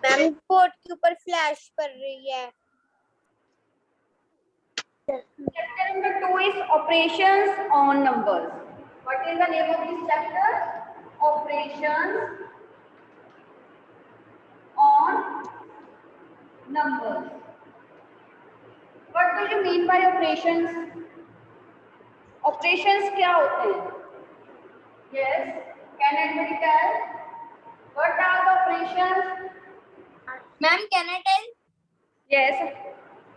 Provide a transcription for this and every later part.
Ma'am board के ऊपर flash कर रही है। Chapter number 2 is operations on numbers. What is the name of this chapter? Operations on numbers. What do you mean by operations? Operations क्या होते हैं? Yes, can anybody tell? What are the operations? Ma'am can I tell? Yes,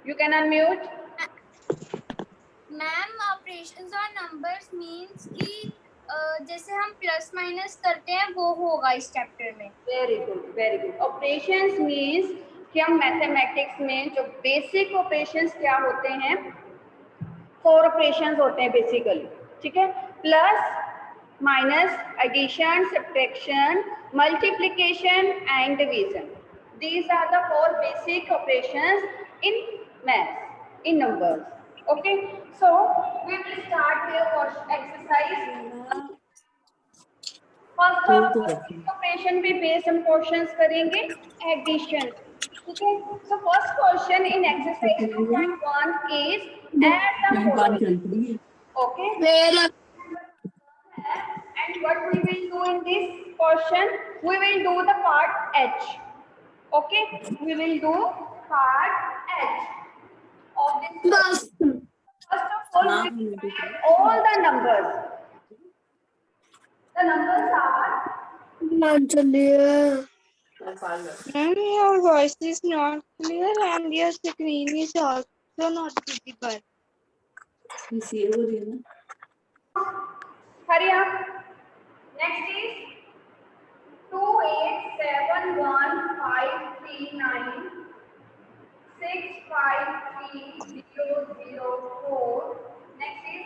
you can unmute. Ma'am operations और numbers means कि जैसे हम plus minus करते हैं वो होगा इस चैप्टर में। Very good, very good. Operations means कि हम मैथमेटिक्स में जो बेसिक ऑपरेशंस क्या होते हैं, 4 ऑपरेशंस होते हैं बेसिकली, ठीक है। Plus, minus, addition, subtraction, multiplication and division. These are the 4 basic operations in maths, in numbers. Okay, so we will start with exercise. First operation पे बेस्ड हम क्वेश्चंस करेंगे एडिशन, ठीक है। So first question in exercise 2.1 is add the following. Okay, and what we will do in this question, we will do the part H. Okay, we will do part H of this question. First of all, we will add all the numbers. The numbers are Ma'am, your voice is not clear and your screen is also not visible. hurry up. Next is 28715396530004. Next is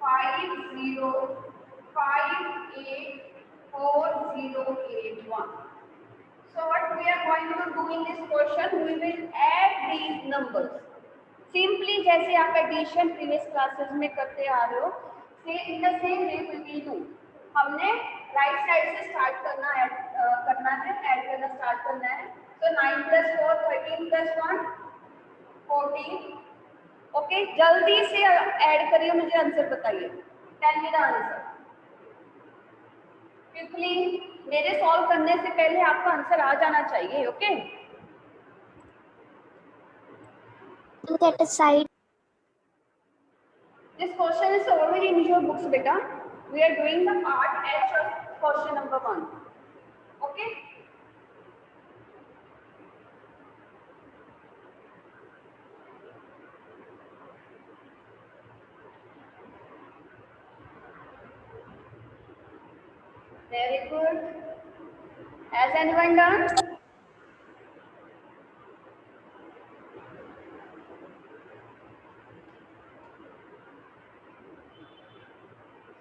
50584081. So what we are going to do in this question, we will add these numbers. Simply जैसे आप addition previous classes में करते आ रहे हो, in the same way we will do. हमने right side से start करना है, ऐड करना स्टार्ट करना है। तो 9 + 4 13 + 1 14। ओके, जल्दी से ऐड करिए, मुझे आंसर बताइए। Tell me the answer quickly. मेरे सॉल्व करने से पहले आपका आंसर आ जाना चाहिए। Okay, That aside. this question is already in your books, beta. We are doing the part H of question number 1. Okay. Very good. Has anyone done?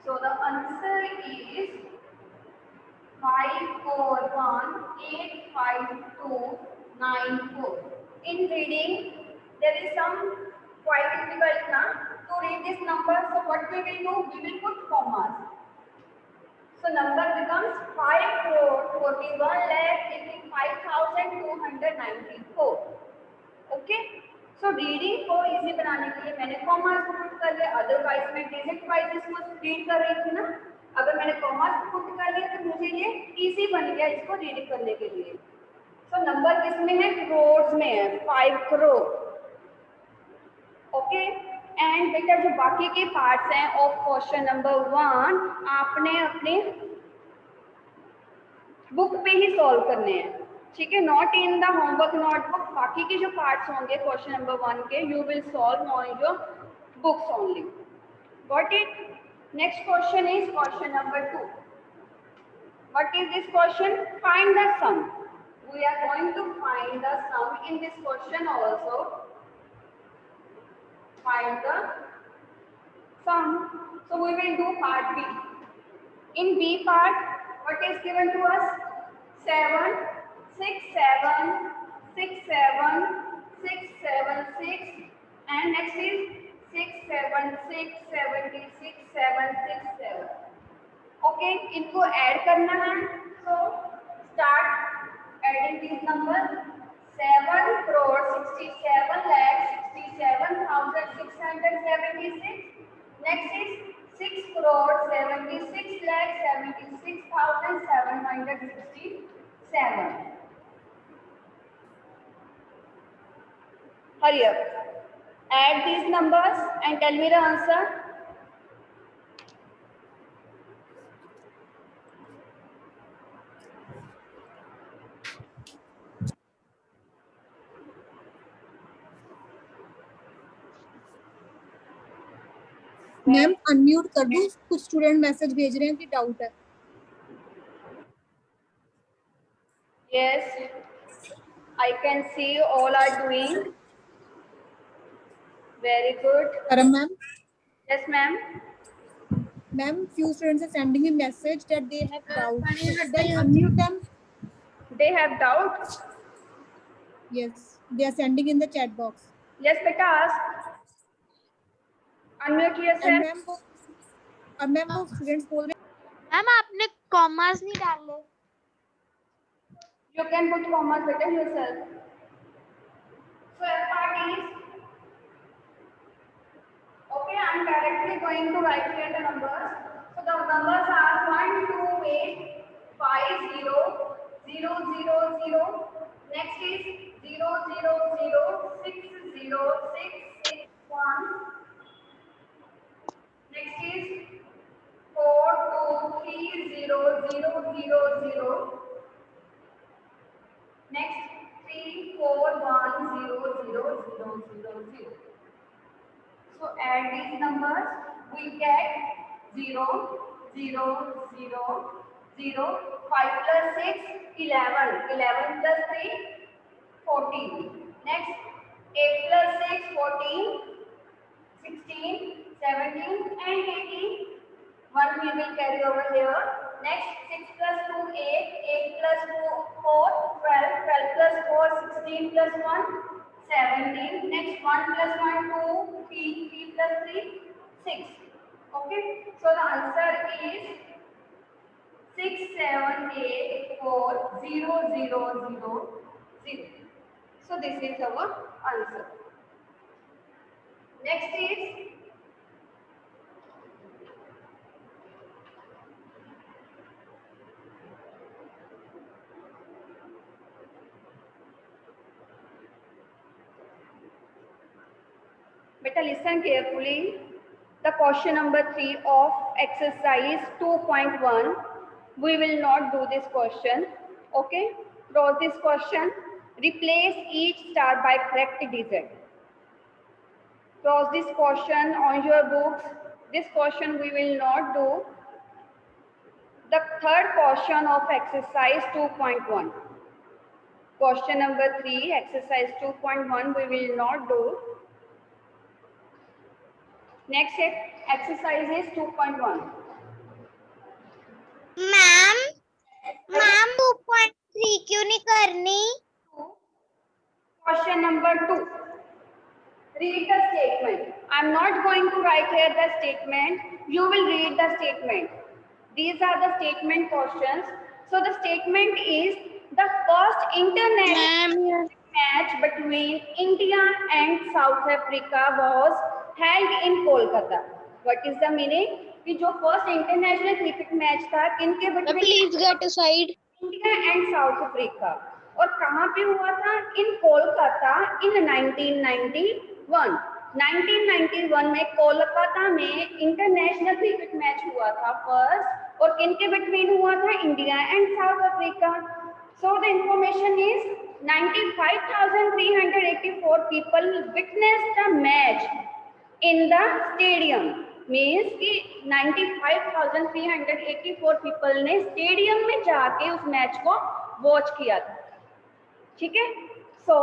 So the answer is 54185294. In reading, there is some quite difficult now to read this number. So what we will do? We will put commas. So number becomes 5,41,85,294. Okay. So reading को easy बनाने के लिए मैंने commas put कर लिया, otherwise मैं digit wise इसको read कर रही थी ना। अगर मैंने कॉमास पुट कर लिया तो मुझे ये इजी बन गया इसको रीड करने के लिए। सो नंबर किसमें है? क्रोर्स में है, 5 करोड़। ओके, एंड बेटा जो बाकी के पार्ट्स हैं ऑफ क्वेश्चन नंबर 1 आपने अपने बुक पे ही सॉल्व करने हैं, ठीक है, not in the homework notebook. बाकी के जो पार्ट्स होंगे क्वेश्चन नंबर 1 के, you will solve on your books only. Got it? Next question is question number 2. What is this question? Find the sum. We are going to find the sum in this question also. Find the sum. So we will do part B. In B part, what is given to us? 7 6 7 6 7 6 7 6, and next is 6 7 6 76 7 6 7. Okay, इनको add करना है। So start adding these number 7,67,67,676. Next is 6,76,76,767. Hurry up. Add these numbers and tell me the answer. Ma'am unmute कर दूं, कुछ student message भेज रहे हैं कि डाउट है. Yes, I can see all are doing. Very good. Karam ma'am. Yes, ma'am. Ma'am, few students are sending me message that they have doubt. Should I unmute them? They have doubt. Yes, they are sending in the chat box. Yes, beta, ask. Unmute yourself. अब ma'am वो students बोल रहे हैं ma'am आपने commerce नहीं डाले. You can put commas better yourself. So F part is okay. I am directly going to write here the numbers. So the numbers are 1, 2, 8, 5, 0, 0, 0, 0. Next is 0, 0, 0, 6, 0, 6, 6, 1. Next is 4, 2, 3, 0, 0, 0, 0. Next 3, 4, 1, 0, 0, 0, 0, 0. So add these numbers, we get 0, 0, 0, 0, 5 plus 6, 11, 11 plus 3, 14. Next 8 plus 6, 14, 16, 17 and 18. 1 we will carry over here. Next 6 plus 2, 8, 8 plus 4, 12, 12 plus 4, 16 plus 1, 17. Next 1 plus 1, 2, 3, 3 plus 3, 6. Okay, so the answer is 6, 7, 8, 4, 0, 0, 0, 0. So this is our answer. Next is beta, listen carefully. The question number 3 of exercise 2.1. We will not do this question. Okay? Cross this question. Replace each star by correct digit. Cross this question on your books. This question we will not do. The third question of exercise 2.1. Question number 3, exercise 2.1 we will not do. Next exercise is 2.1. Ma'am 2.3 क्यों नहीं करनी? Question number 2. Read the statement. I am not going to write here the statement. You will read the statement. These are the statement questions. So the statement is the first international match between India and South Africa was held in Kolkata. What is the meaning? कि जो first international cricket match था किनके between? Please get aside. India and south Africa. और कहाँ पे हुआ था? इन कोलकाता इन 1991. 1991 में कोलकाता में इंटरनेशनल क्रिकेट मैच हुआ था फर्स्ट. और किनके बिटवीन हुआ था? India and south Africa. So the information is 95,384 people witnessed the match in the stadium. Means कि 95,384 पीपल ने स्टेडियम में जाके उस मैच को वॉच किया था. ठीक है. So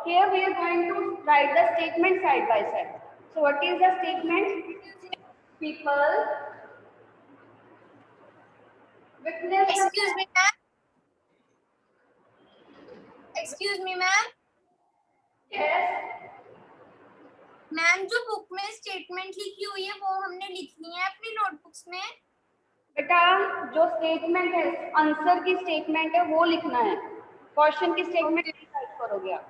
here we are going to write the statement side by side. So what is the statement? People witness. Excuse me ma'am. Yes ma'am जो बुक में स्टेटमेंट लिखी हुई है वो हमने लिखनी है अपनी नोटबुक्स में. बेटा जो स्टेटमेंट है आंसर की स्टेटमेंट है वो लिखना है. क्वेश्चन की स्टेटमेंट राइट करोगे आप.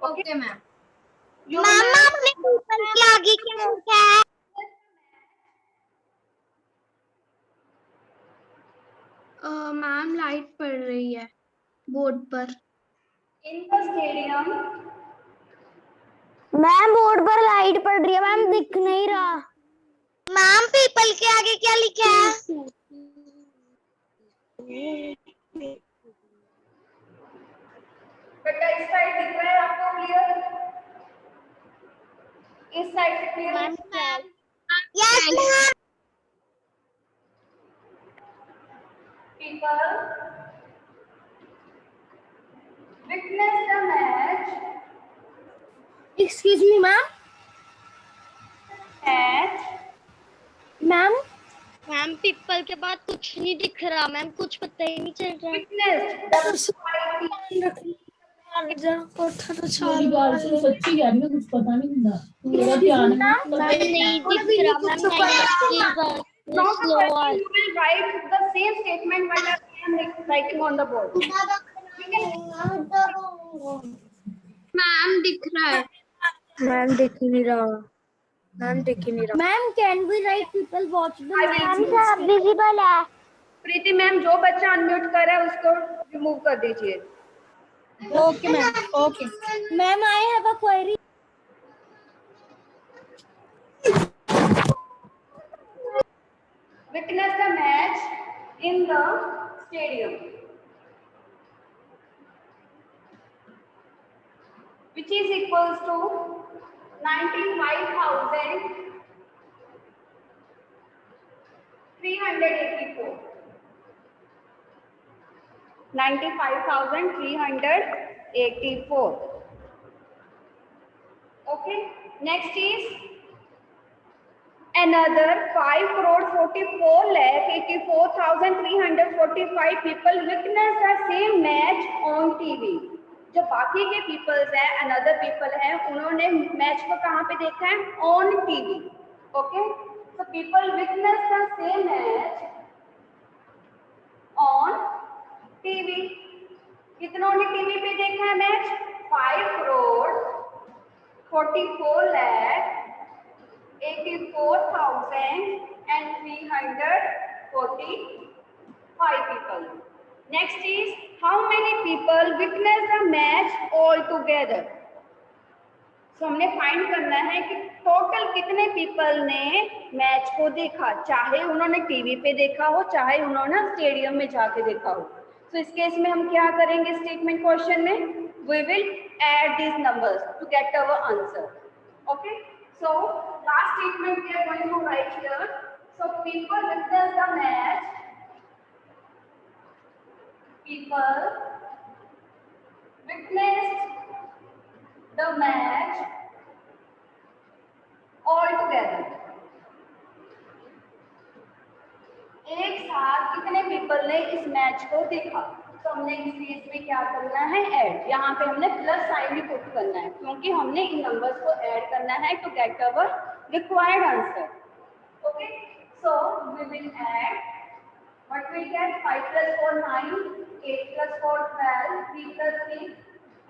Okay ma'am. मैम आपने पीपल के आगे क्या लिखा है? मैम लाइट पड़ रही है बोर्ड पर. In the stadium. Ma'am board पर लाइट पड़ रही है मैम, दिख नहीं रहा. मैम पीपल के आगे क्या लिखा है? बेटा इस साइड दिख रहा है आपको क्लियर? इस साइड से क्लियर है? Yes ma'am. People witness the match. Excuse me ma'am. Match. Ma'am ma'am people के बाद कुछ नहीं दिख रहा मैम, कुछ पता ही नहीं चल रहा. Witnessed. मेरी बात सुन, सच्ची कह रही हूँ, कुछ पता नहीं ਹੁੰਦਾ मेरा ध्यान नहीं दिख रहा ma'am. Not a question. You will write the same statement while I am writing on the board. Ma'am दिख रहा है. मैम दिख नहीं रहा. Ma'am can we write people watch the ma'am? सब विजिबल है. प्रीति मैम, जो बच्चा अनम्यूट कर रहा है उसको रिमूव कर दीजिए. Okay, ma'am. Okay. Ma'am I have a query. Witness the match in the stadium, which is equals to 95,384. 95,384. Okay. Next is another 5,44,84,345 people witnessed the same match on TV. जो बाकी के peoples हैं, another people हैं, उन्होंने match को कहाँ पे देखा है? On TV. Okay. So people witness the same match on TV. कितनों ने टीवी पे देखा है match? 5,44,84,345 people. Next is how many people witnessed the match all together. So हमने फाइंड करना है कि टोटल कितने पीपल ने मैच को देखा, चाहे उन्होंने टीवी पे देखा हो, चाहे उन्होंने स्टेडियम में जाके देखा हो. तो इस केस में हम क्या करेंगे स्टेटमेंट क्वेश्चन में? We will add these numbers to get our answer. Okay. So last statement we are going to write here. So people witnessed the match. People witnessed the match all together. एक साथ कितने people ने इस match को देखा? तो हमने इस केस में क्या करना है? ऐड. यहाँ पे हमने प्लस साइन भी पुट करना है क्योंकि हमने इन नंबर्स को ऐड करना है to get our required answer. Okay. So we will add. What we get? 5 plus 4 9, 8 plus 4 12, 3 plus 6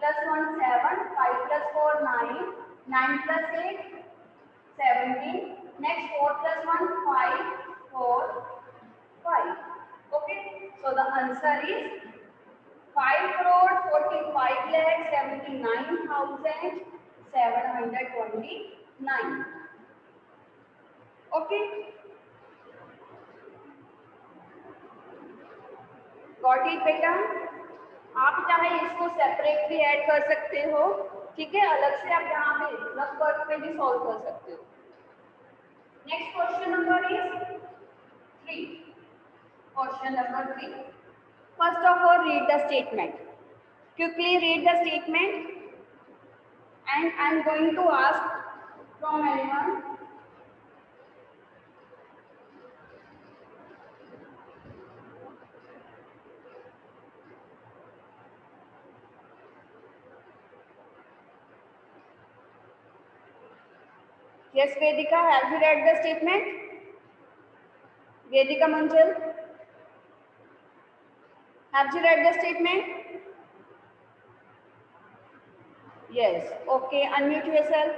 plus 1 7, 5 plus 4 9, 9 plus 8 17. Next 4 plus 1 5, 4 5. Okay. So the answer is 5,45,79,729. Okay. Got it बेटा? आप चाहे इसको separate भी add कर सकते हो, ठीक है, अलग से आप यहाँ पे प्लस वर्क पे भी सॉल्व कर सकते हो. Next question number is 3. Question number 3. First of all read the statement. Quickly read the statement and I am going to ask from anyone. Yes, Vedika, have you read the statement? Vedika Manjal, have you read the statement? Yes. Okay. Unmute yourself.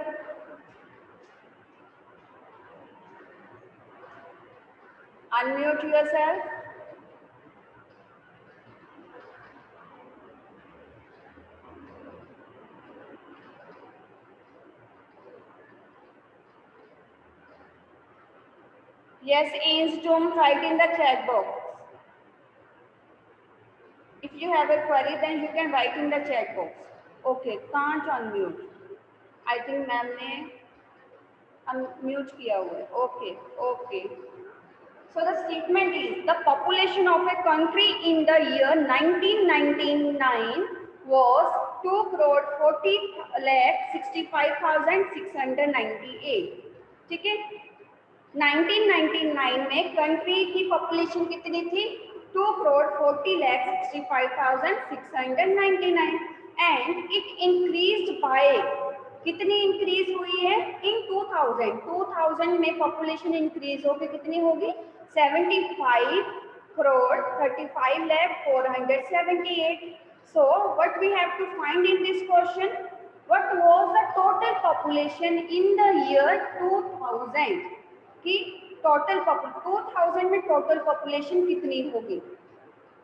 Unmute yourself. Yes, Ainstorm, write in the chat box. If you have a query, then you can write in the chat box. Okay, can't unmute. I think ma'am ने unmute किया हुआ है. Okay, okay. So the statement is the population of a country in the year 1999 was 2 crore 40 lakh 65,698. ठीक है? 1999 में country की population कितनी थी? 2 crore 40 lakh 65,699 and it increased by, कितनी इंक्रीज हुई है? इन 2000 में पॉपुलेशन इंक्रीज होकर कितनी होगी? 75 crore 35 lakh 478. So what we have to find in this question? What was the total population in the year 2000? कि टोटल 2000 में टोटल पॉपुलेशन कितनी होगी?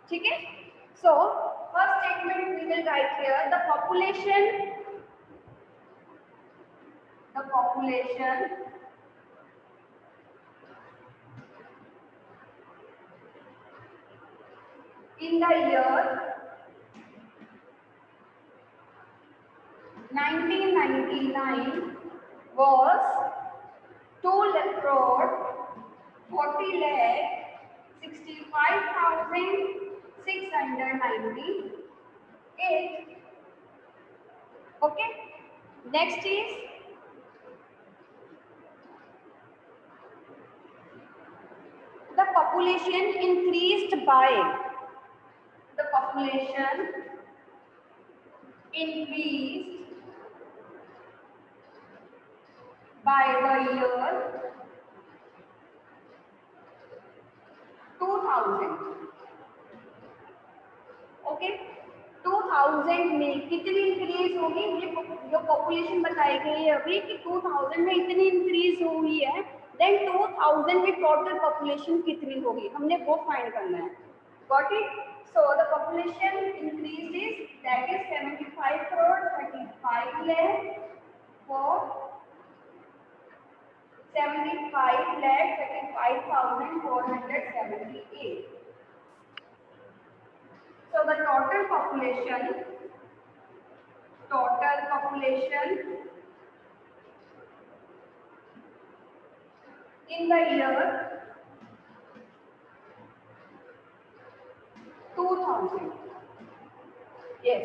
ठीक है? So first statement we will write here the population in the year 1999 was 2 crore 40 lakh 65,698. Okay. Next is the population increased by. The population increased by the year 2000. Okay, 2000 में कितनी increase होगी? ये जो population बताई गई है अभी कि 2000 में इतनी इंक्रीज हुई है, देन 2000 में टोटल पॉपुलेशन कितनी होगी, हमने वो फाइंड करना है. Got it? So the population increase is that is 75 crore 35 lakh for 75 lakh 35,478. So the total population in the year 2000. Yes.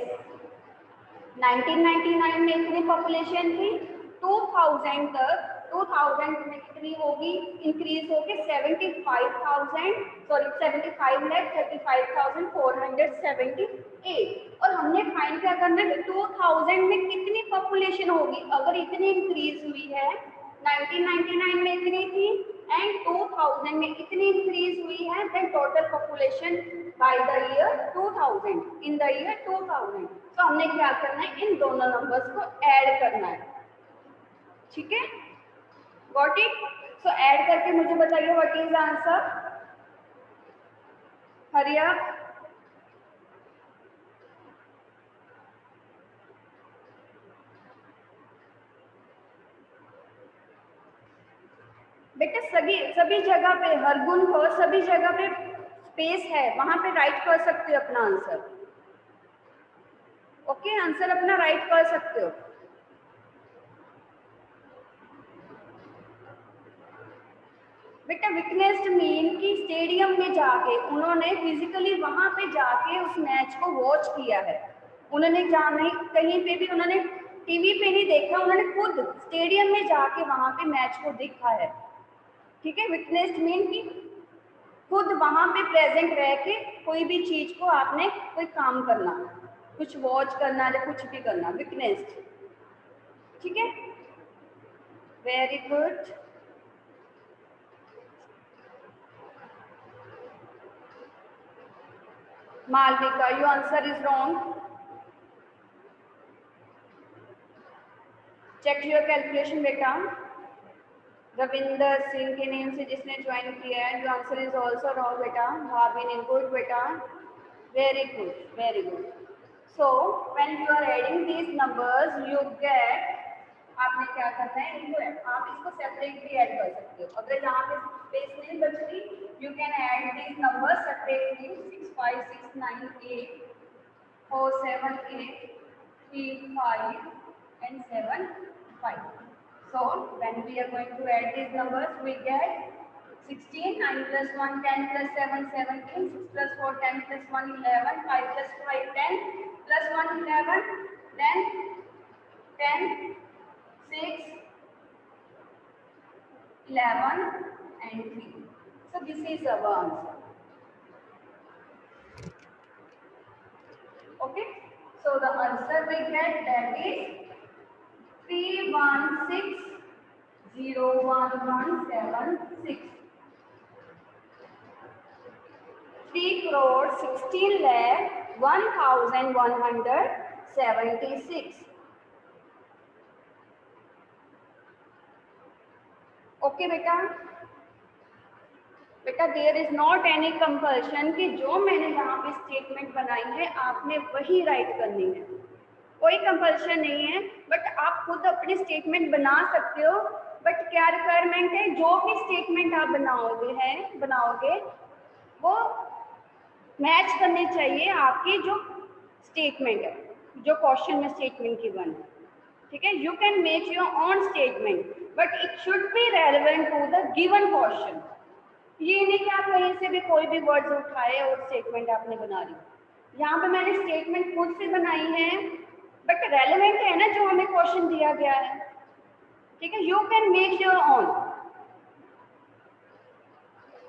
1999 में इतनी पॉपुलेशन थी, 2000 तक 2000 में कितनी होगी? इंक्रीज होगी 75 lakh 35,478. और हमने फाइंड क्या करना है कि 2000 में कितनी पॉपुलेशन होगी? अगर इतनी इंक्रीज हुई है, 1999 में इतनी थी एंड 2000 में इतनी इंक्रीज हुई है, then total population by the year 2000 in the year 2000. तो हमने क्या करना है? इन दोनों नंबर्स को ऐड करना है. ठीक है? Got it? सो ऐड करके मुझे बताइए what is answer. Hurry up. बेटा सभी जगह पे हरगुन को सभी जगह पे स्पेस है, वहां पे राइट कर सकते हो अपना आंसर. ओके, आंसर अपना राइट कर सकते हो. बेटा विटनेस्ड मीन कि स्टेडियम में जाके उन्होंने फिजिकली वहां पे जाके उस मैच को वॉच किया है. उन्होंने जहाँ नहीं कहीं पे भी उन्होंने टीवी पे नहीं देखा, उन्होंने खुद स्टेडियम में जाके वहां पे मैच को देखा है. ठीक है? विटनेस्ड मीन कि खुद वहां पे प्रेजेंट रह के कोई भी चीज को आपने कोई काम करना, कुछ वॉच करना या कुछ भी करना, विटनेस्ड. ठीक है? Very good. Malvika, your answer is wrong. Check your calculation बेटा। रविंदर सिंह के नेम से जिसने ज्वाइन किया है, your answer is also wrong बेटा। भाविन इन गुड बेटा, very good very good. So when you are adding these numbers you get, आपने क्या करना है, इनको आप इसको सेपरेट भी ऐड कर सकते हो। अगर यहाँ पे स्पेस नहीं बचती, you can add these numbers separately. 6 5 6 9 8 4 7 8 3 5 and 7 5. So when we are going to add these numbers, we get 16, 9 plus 1 10 plus 7 17, 6 plus 4 10 plus 1 11, 5 plus 5 10 plus 1 11, then 10 6 11 and 3. So this is our answer. Okay, so the answer we get, that is 316,01176. 3,16,01,176. Okay बेटा, बेटा there is not any compulsion कि जो मैंने यहाँ पे statement बनाई है आपने वही राइट करनी है, कोई कंपल्शन नहीं है। बट आप खुद अपनी स्टेटमेंट बना सकते हो। बट क्या रिक्वायरमेंट है, जो भी स्टेटमेंट आप बनाओगे वो मैच करने चाहिए आपकी जो स्टेटमेंट है, जो क्वेश्चन में स्टेटमेंट गिवन है। ठीक है, you can make your own statement but it should be relevant to the given question. ये नहीं कि आप कहीं से भी कोई भी वर्ड्स उठाए और स्टेटमेंट आपने बना ली। यहाँ पे मैंने स्टेटमेंट खुद से बनाई है बट रेलेवेंट है ना जो हमें क्वेश्चन दिया गया है। ठीक है, you can make your own.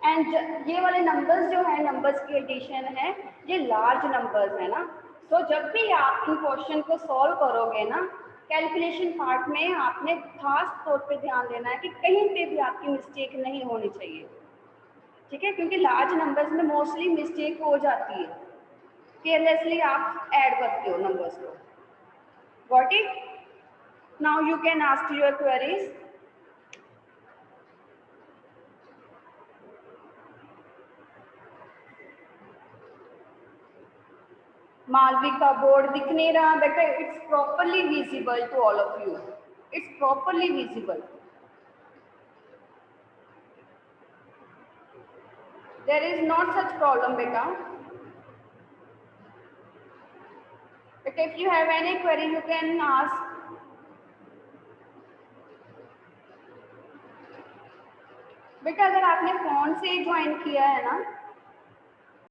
And ये वाले नंबर्स जो है, नंबर्स की एडिशन है, ये लार्ज नंबर्स है ना। तो जब भी आप इन क्वेश्चन को सॉल्व करोगे ना, कैलकुलेशन पार्ट में आपने खास तौर पे ध्यान देना है कि कहीं पे भी आपकी मिस्टेक नहीं होनी चाहिए। ठीक है, क्योंकि लार्ज नंबर्स में मोस्टली मिस्टेक हो जाती है, केयरलेसली आप ऐड करते हो नंबर्स को। Got it? Now you can ask your queries. Malvika board दिख नहीं रहा बेटा, it's properly visible to all of you, it's properly visible. There is not such problem beta. But if you have any query you can ask. बेटा अगर आपने phone से join किया है ना